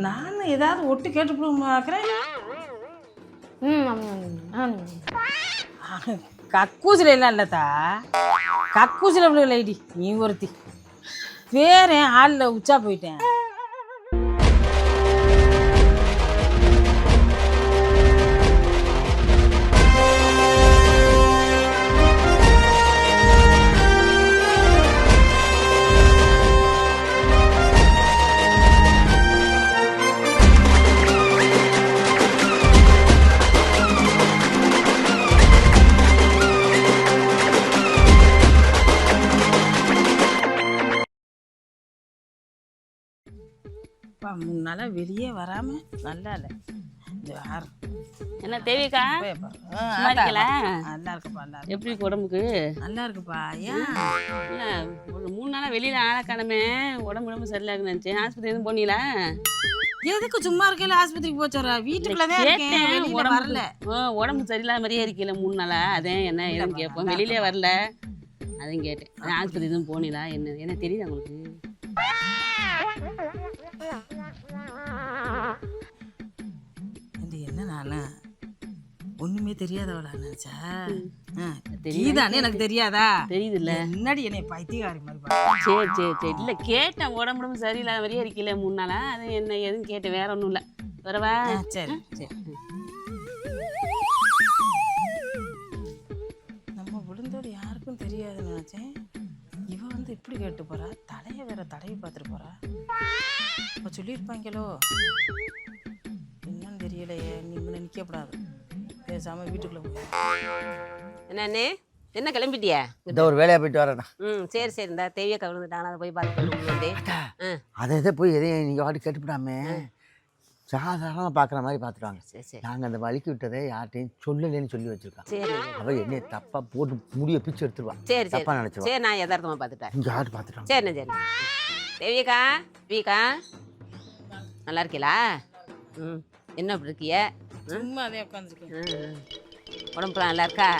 நானும் ஏதாவது ஒட்டு கேட்டு பார்க்குறேன். கக்கூசில் எல்லாம் இல்லத்தா, கக்கூசில் இவ்வளோ லைடி நீ ஒருத்தி வேற ஆளில் உச்சா போயிட்டேன். முன்னால வெளியே வராம நல்லா இல்லை. என்ன தேவிக்கா நல்லா இருக்குப்பா. எப்படி உடம்புக்கு நல்லா இருக்குப்பா. ஏன் ஒரு 3 நாளா வெளியில ஆளக்கானமே உடம்பு சரியில்லாதுன்னு நினைச்சேன். ஆஸ்பத்திரி எதுவும் போனீங்களா? எதுக்கு சும்மா இருக்கல ஆஸ்பத்திரிக்கு போச்சோரா? வீட்டுக்குள்ளதான் இருக்கேன், வரல. உடம்பு சரியில்லாத மாதிரியே இருக்கல 3 நாளா. அதே என்ன ஏதுன்னு கேட்போம். வெளியிலே வரல, அதையும் கேட்டேன். ஆஸ்பத்திரி எதுவும் போனீங்களா? என்ன தெரியுது உங்களுக்கு? என்ன நானு ஒண்ணுமே தெரியாதவளா நினைச்சா? தெரியுதானே எனக்கு தெரியாதா? தெரியுது இல்ல, முன்னாடி என்னை பைத்தியக்காரி மாதிரி. சரி சரி சரி, இல்ல கேட்டேன். உடம்பு சரியில்லாத மாதிரியே இருக்கல 3 நாளா. அது என்ன ஏதுன்னு கேட்டேன், வேற ஒன்றும் இல்லை. வரவா? சரி சரி. நம்ம விழுந்தோடு யாருக்கும் தெரியாதுன்னு நினைச்சேன். இவ வந்து இப்படி கேட்டு போறா, தலையை வேற தடவி பார்த்துட்டு போறா. இப்போ சொல்லியிருப்பாங்களோ என்னன்னு தெரியலையே. நீ முன்ன நிற்கக்கூடாது, பேசாம வீட்டுக்குள்ள போய். என்னண்ணே, என்ன கிளம்பிட்டியா? இந்த ஒரு வேலையா போயிட்டு வரேண்ணா. சரி சரி, இந்த தேவியை கவிழ்ந்துட்டாங்க, அதை போய் பார்த்து அதை போய் எதையும் நீங்கள் வாட்டி கேட்டுவிடாம சாதாரணமாக பார்க்குற மாதிரி பார்த்துருவாங்க. சரி சரி. நாங்கள் அந்த வலிக்கு விட்டதை யார்ட்டையும் சொல்லலைன்னு சொல்லி வச்சுருக்கோம். சரி, அவள் என்னை தப்பாக போட்டு முடிய பிச்சு எடுத்துருவான். சரி சரி, தப்பாக நினச்சிருவான். சரி, நான் யதார்த்தமாக பார்த்துட்டேன். இங்கே யார்ட்டு பார்த்துட்டாங்க. சரிண்ணே சரி. தேவியக்கா, வீக்கா நல்லா இருக்கீங்களா? என்ன அப்படி இருக்கிய? சும்மா அதே உட்காந்துருக்கேன். உடம்புலாம் நல்லா இருக்கா?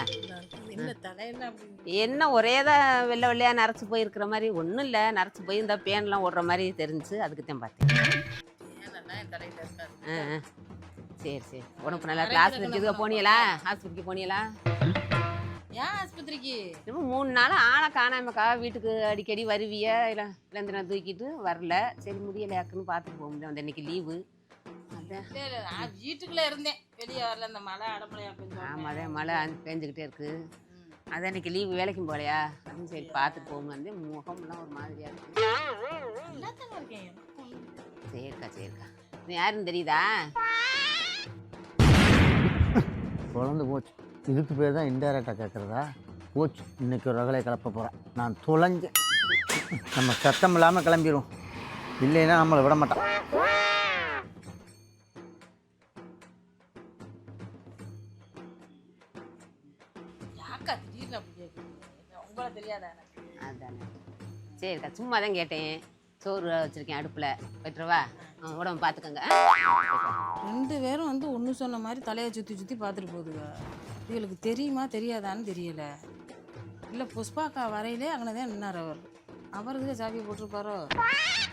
என்ன தலையெல்லாம் என்ன ஒரேதான் வெள்ளை வெள்ளையா நரைச்சி போயிருக்கிற மாதிரி? ஒன்றும் இல்லை, நரைச்சி போய் இந்த பேன்லாம் ஓடுற மாதிரி தெரிஞ்சு, அதுக்கு தான் பார்த்தேன். சரி சரி, உடம்பு நல்லா இருக்கு. ஆஸ்பத்திரிக்கு எதுவும் போனீங்களா? ஆஸ்பத்திரிக்கு போனீங்களா? ஏன் ஆஸ்பத்திரிக்கு? இப்போ 3 நாள் ஆளை காணாமக்கா. வீட்டுக்கு அடிக்கடி வருவிய, இல்லை இளந்தினா தூக்கிட்டு வரல. சரி, முடியலையாக்குன்னு பார்த்துட்டு போக முடியும். அந்த இன்னைக்கு லீவு. அதான் வீட்டுக்குள்ள இருந்தேன், வெளியே வரல. இந்த மழை அடமழையா பெஞ்சு. ஆமாம், அதே மழை பெஞ்சுக்கிட்டே இருக்கு. அதான் இன்னைக்கு லீவு, வேலைக்கும் போகலையா? அதுவும் சரி பார்த்துட்டு போங்க. முகம்லாம் ஒரு மாதிரியா இருக்கு. சரிக்கா சரிக்கா. நீ யாருன்னு தெரியுதா? குழந்தை போச்சு. இதுக்கு பேர் தான் இன்டைரக்டாக கேட்குறதா? போச்சு, இன்னைக்கு ஒரு ரகலை கிளப்ப போகிறேன். நான் தொலைஞ்சேன். நம்ம சத்தம் இல்லாமல் கிளம்பிடுவோம், இல்லைன்னா நம்மளை விட மாட்டான். உங்களை தெரியாதா? அதானே. சரிக்கா, சும்மா தான் கேட்டேன். சோறு வச்சுருக்கேன் அடுப்பில், போய்ட்டுருவா. உடம்பு பார்த்துக்கோங்க. 2 பேரும் வந்து ஒன்று சொன்ன மாதிரி தலையை சுற்றி சுற்றி பார்த்துட்டு போகுதுங்க. இவளுக்கு தெரியுமா தெரியாதான்னு தெரியல. இல்லை புஷ்பாக்கா வரையிலே அங்கே தான் நின்னார். அவருக்கு சாப்பியை போட்டிருப்பாரோ,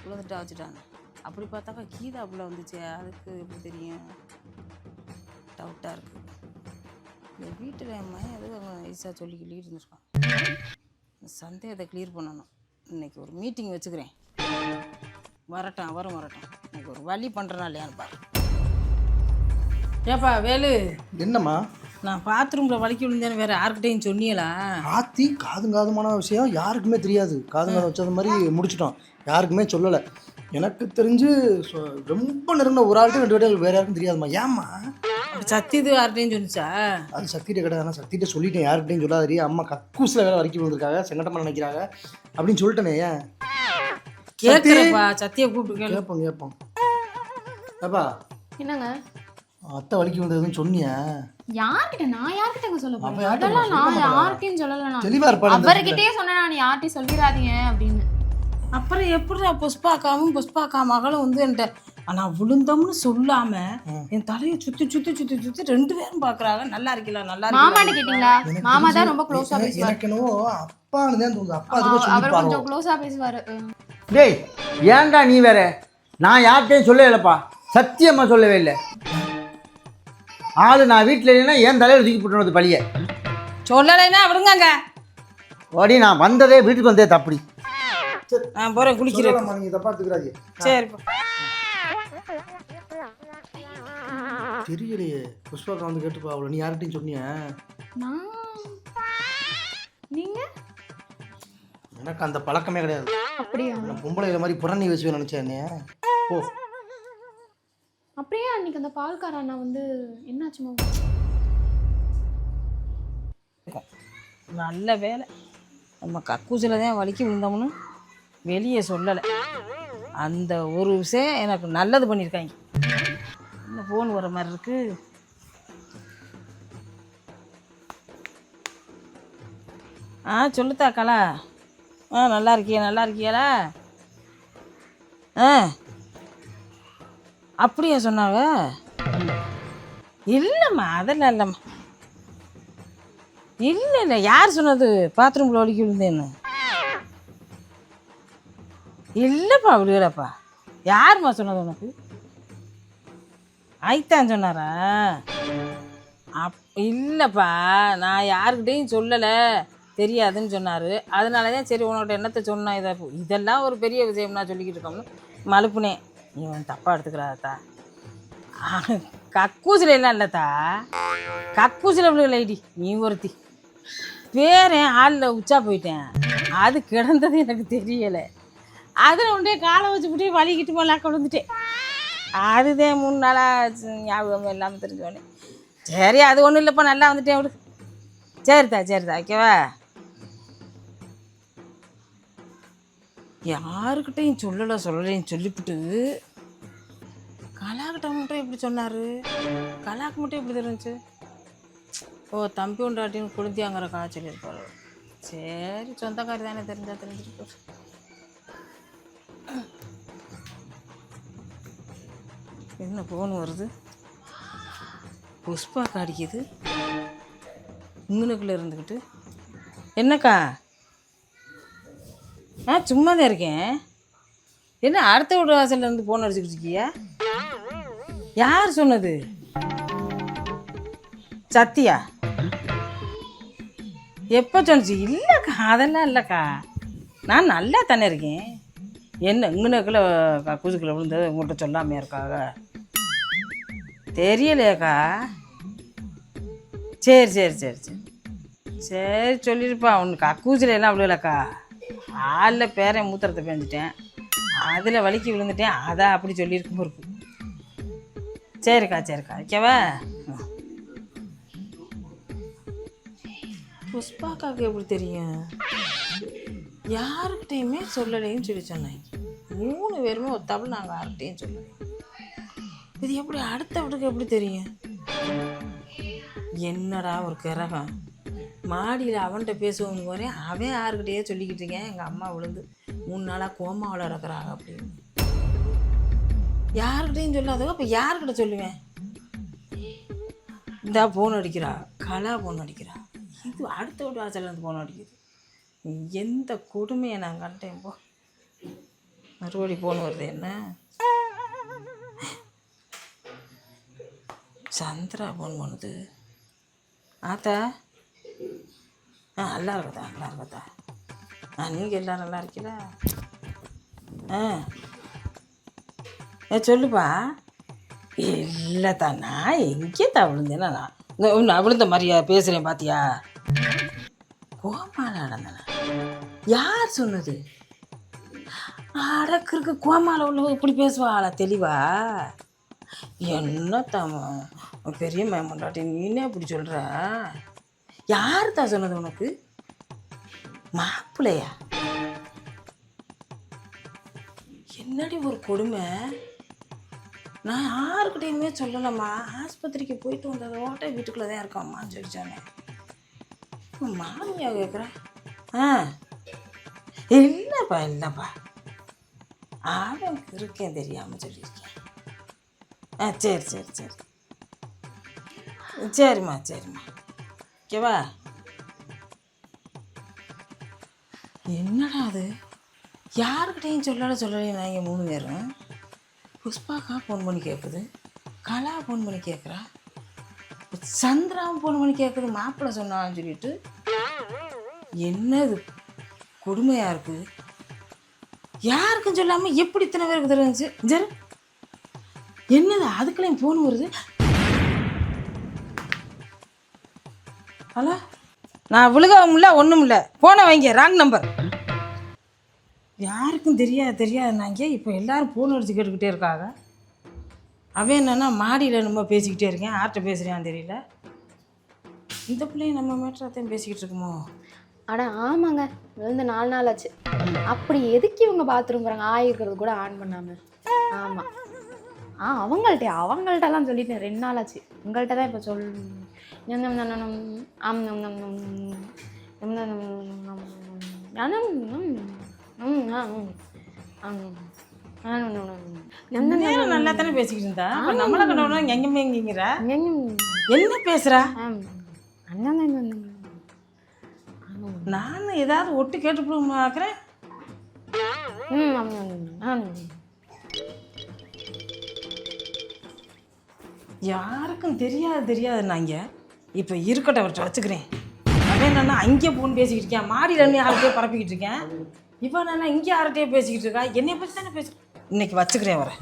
உழந்துட்டா வச்சுட்டாங்க. அப்படி பார்த்தாக்கா கீதா அப்படில வந்துச்சு. அதுக்கு எப்படி தெரியும்? டவுட்டாக இருக்குது. இந்த வீட்டில் என் மகன் எதுவும் அவங்க ஈஸியாக சொல்லிக்கிட்டு இருந்திருக்கான். சந்தேகத்தை கிளியர் பண்ணணும். இன்னைக்கு ஒரு மீட்டிங் வச்சுக்கிறேன். வரட்டும், அவரும் வரட்டும். எனக்கு ஒரு வழி பண்ணுறனா இல்லையான்னு பாரு. ஏப்பா வேலு. என்னம்மா? நான் பாத்ரூமில் வலிக்கி விழுந்தேன்னு வேறு யாருக்கிட்டையும் சொன்னியலா? ஆத்தி காதுங்காதுமான விஷயம் யாருக்குமே தெரியாது. காதுங்காது வச்சது மாதிரி முடிச்சிட்டோம், யாருக்குமே சொல்லலை. எனக்கு தெரிஞ்சு ரொம்ப நெருங்கின ஒரு ஆள்கிட்ட 2 வீடுகள் வேறு யாருக்கும் தெரியாதுமா. ஏம்மா? சத்தி இது யார்கிட்டையும் சொன்னிச்சா? அது சத்திகிட்ட கிடையாது. சத்திகிட்ட சொல்லிட்டேன், யாருக்கிட்டையும் சொல்லாதீ. அம்மா கக்கூசில் வேலை வரைக்கும் விழுந்திருக்காங்க, செங்கட்டமாக நினைக்கிறாங்க அப்படின்னு சொல்லிட்டேனே. ஏன் கேட்குறப்பா? சத்தியை கூப்பிட்டு கேட்போம். ஏப்பா என்னங்க அத்தை வலிக்கு வந்ததுன்னு சொன்னியா? யார்கிட்ட? நான் யார்கிட்ட சொல்ல போறேன்? அதெல்லாம் நான் யார்கிட்டயும் சொல்லல. நான் தெளிவா இருப்பாரு. அவர்கிட்டயே சொன்னேன், நான் யார்கிட்டயும் சொல்லிடாதீங்க அப்படின்னு. அப்புறம் எப்படிடா புஷ்பாக்கா மகளும் வந்து என்கிட்ட நான் விழுந்தோம்னு சொல்லாம என் தலையை சுத்தி 2 பேரும் பாக்குறாங்க. நல்லா இருக்கலாம், நல்லா இருக்கு. மாமாட்ட கேட்டீங்களா? மாமா தான் ரொம்ப க்ளோஸா பேசுவாரு. எனக்கு என்னவோ அப்பான்னு தான் தோணுது. அப்பா அதுக்கு அவர் சொல்லிப்பாரு. கொஞ்சம் க்ளோஸா பேசுவாரு. டேய், ஏன்டா நீ வேற? நான் யார்கிட்டையும் சொல்லலப்பா. சத்தியமாக சொல்லவே இல்லை. ஆளு நான் வீட்டில் இல்லைன்னா ஏன் தலையில் தூக்கி போட்டுனது பழிய. சொல்லலைன்னா விடுங்க. ஓடி நான் வந்ததே வீட்டுக்கு வந்தே தப்படி. நான் போகிறேன் குளிக்கிறேன். நீங்கள் தப்பா எடுத்துக்கிறாங்க. சரி தெரியலையே புஷ்பாக்கா வந்து கேட்டுப்பா அவ்வளோ. நீ யார்கிட்டையும் சொன்னிய? நான் நீங்க எனக்கு அந்த பழக்கமே கிடையாது. அப்படியா? நான் பொம்பளை மாதிரி புறணி வச்சு நினச்சேன் என்னைய. ஓ அப்படியே அன்னைக்கு அந்த பால்கார அண்ணா வந்து என்னாச்சுமா? நல்ல வேலை நம்ம கக்கூசில் தான் வலிக்கு விழுந்தோம்னு வெளியே சொல்லலை. அந்த ஒரு விஷயம் எனக்கு நல்லது பண்ணியிருக்காங்க. இன்னும் ஃபோன் வர மாதிரி இருக்கு. சொல்லுத்தா கலா. நல்லா இருக்கியாளா? அப்படியா சொன்னாங்க? இல்லைம்மா அதெல்லாம் இல்லைம்மா. இல்லை யார் சொன்னது பாத்ரூமில் ஒலிக்கி விழுந்தேன்னு? இல்லைப்பா விடுகிறப்பா. யாரும்மா சொன்னது உனக்கு? ஐத்தான் சொன்னாரா? இல்லைப்பா நான் யாருக்கிட்டையும் சொல்லலை, தெரியாதுன்னு சொன்னார். அதனால தான் சரி உனக்கிட்ட என்னத்தை சொன்னேன். இதெல்லாம் ஒரு பெரிய விஷயம் நான் சொல்லிக்கிட்டு இருக்கோம்னு மலுப்புனேன். இவன் தப்பாக எடுத்துக்கிறாதா? கக்கூசில் எல்லாம் இல்லைத்தா, கக்கூசில் விழுகலைடி நீ ஒருத்தி. பேரன் ஆளில் உச்சா போயிட்டேன். அது கிடந்தது எனக்கு தெரியலை. அதில் உண்டே காலை வச்சு போட்டு வலிக்கிட்டு போலாக்க விழுந்துட்டேன். அதுதான் 3 நாளாக ஞாபகம் இல்லாமல் தெரிஞ்சோடனே சரி அது ஒன்றும் இல்லைப்பா நல்லா வந்துட்டேன் விடு. சரிதா ஓகேவா? யாருக்கிட்டையும் சொல்லலைன்னு சொல்லிவிட்டு கலாக்கிட்ட மட்டும் எப்படி சொன்னார்? கலாக்கு மட்டும் எப்படி தெரிஞ்சு? ஓ தம்பி உண்டாட்டின்னு குளித்தியாங்கிற காய்ச்சல் இருப்பார். சரி சொந்தக்காரி தானே, தெரிஞ்சுட்டு போச்சு. என்ன ஃபோன் வருது? புஷ்பாக்கா அடிக்குது இங்கனுக்குள்ளே இருந்துக்கிட்டு. என்னக்கா? சும்மா தான் இருக்கேன். என்ன அடுத்த வீட்டு வாசல்ல இருந்து ஃபோன் அடிச்சுக்கிட்டு இருக்கியா? யார் சொன்னது? சத்தியா? எப்போ சொன்னிச்சு? இல்லைக்கா அதெல்லாம் இல்லைக்கா, நான் நல்லா தானே இருக்கேன். என்ன இங்கனுக்குள்ள குசுக்குள்ள விழுந்தது உங்கள்கிட்ட சொல்லாமையா இருக்காங்க? தெரியலையாக்கா? சரி சொல்லியிருப்பா. உனக்கு அக்கூசில் எல்லாம் விழுலக்கா. ஆளில் பேரன் மூத்திரத்தை பேஞ்சிட்டேன், அதில் வலிக்கு விழுந்துட்டேன். அதான் அப்படி சொல்லியிருக்கும் இருக்கு. சரிக்கா ஓகேவா? புஷ்பாக்காவுக்கு எப்படி தெரியும்? யாருக்கிட்டையுமே சொல்லலைன்னு சொல்லி சொன்னாங்க. 3 பேருமே ஒத்தாப்புல நாங்கள் யார்கிட்டையும் சொல்லலை. இது எப்படி அடுத்த வீட்டுக்கு எப்படி தெரியும்? என்னடா ஒரு கிரகம். மாடியில் அவன்கிட்ட பேசுவோன்னு போகிறேன், அவன் யாருக்கிட்டையே சொல்லிக்கிட்டு இருக்கேன் எங்கள் அம்மா விழுந்து 3 நாளாக கோமாவில் இருக்கிறாங்க அப்படின்னு. யாருக்கிட்டையும் சொல்லாதவோ அப்போ யாருக்கிட்ட சொல்லுவேன்? இந்தா ஃபோன் அடிக்கிறா, கலா ஃபோன் அடிக்கிறா, இது அடுத்த வீட்டு வாசல்லேருந்து ஃபோன் அடிக்குது. எந்த கொடுமையை நான் கண்டேன். போ மறுபடி ஃபோன் வருது. என்ன சந்திரா ஃபோன் பண்ணுது. ஆத்தா நல்லா இருக்கதா? நீங்கள் எல்லாம் நல்லா இருக்கீங்களா? சொல்லுப்பா. இல்லைத்தா நான் எங்கேத்தா விழுந்தேன்னா நான் விழுந்த மாதிரியா பேசுகிறேன் பார்த்தியா? கோமால நடந்தனா? யார் சொன்னது? அடக்கிருக்கு கோமால உள்ளவங்க இப்படி பேசுவாளா தெளிவா? என்னத்தாம்மா பெரிய மேமண்டாட்டி நீனே அப்படி சொல்கிற? யார் தான் சொன்னது உனக்கு? மாப்பிள்ளையா? என்னடி ஒரு கொடுமை. நான் யாருக்கிட்டையுமே சொல்லலம்மா. ஆஸ்பத்திரிக்கு போயிட்டு வந்ததோட வீட்டுக்குள்ளே தான் இருக்காம்மான்னு சொல்லிச்சானே. மாமியா கேட்குறேன். இல்லைப்பா அவன் இருக்கேன் தெரியாமல் சொல்லியிருக்கேன். சரிம்மா ஓகேவா? என்னடா அது யாருக்கிட்டையும் சொல்லலை நாங்கள் 3 பேரும். புஷ்பாக்கா ஃபோன் பண்ணி கேட்குது, கலா ஃபோன் பண்ணி கேட்குறா, சந்திராவும் ஃபோன் பண்ணி கேட்குது மாப்பிள்ளை சொன்னான்னு சொல்லிட்டு. என்னது கொடுமையாக இருக்குது. யாருக்கும் சொல்லாமல் எப்படி இத்தனை பேருக்கு தெரிஞ்சு சரி என்னது அதுக்குள்ளேயும் ஃபோன் வருது. ஹலோ, நான் விழுகவும் இல்லை ஒன்றும் இல்லை, ஃபோனை வைங்க, ராங் நம்பர். யாருக்கும் தெரியாதுனாங்க. இப்போ எல்லாரும் ஃபோன் அடிச்சு கேட்டுக்கிட்டே இருக்காங்க. அவன் என்னன்னா மாடியில் நம்ம பேசிக்கிட்டே இருக்கேன், யார்கிட்ட பேசுகிறான்னு தெரியல. இந்த பிள்ளையும் நம்ம மேட்டராத்தையும் பேசிக்கிட்டு இருக்குமோ? அட ஆமாங்க, விழுந்து 4 நாள் ஆச்சு. அப்படி எதுக்கு இவங்க பாத்ரூம் போகிறாங்க ஆயிருக்கிறது கூட ஆன் பண்ணாமல்? ஆமாம், அவங்கள்ட்டலாம் சொல்லிட்டேன், 2 நாள் ஆச்சு. உங்கள்கிட்ட தான் இப்போ நல்லா தானே பேசிக்கிட்டு இருந்தா, நம்மளை கண்டவனா எங்கேங்கிற என்ன பேசுறா? நானும் ஏதாவது ஒட்டு கேட்டுக்கிறேன். யாருக்கும் தெரியாதுன்னாங்க. இப்போ இருக்கட்டும், அவர்கிட்ட வச்சுக்கிறேன். அவன் என்னன்னா அங்கே போன் பேசிக்கிட்டு இருக்கேன், மாடியில் யார்கிட்டயே பரப்பிக்கிட்டு இருக்கேன். இப்போ நான் இங்கே யார்கிட்டயே பேசிக்கிட்டு இருக்கா, என்னை பற்றி தானே பேசுகிறேன். இன்னைக்கு வச்சுக்கிறேன் அவரை.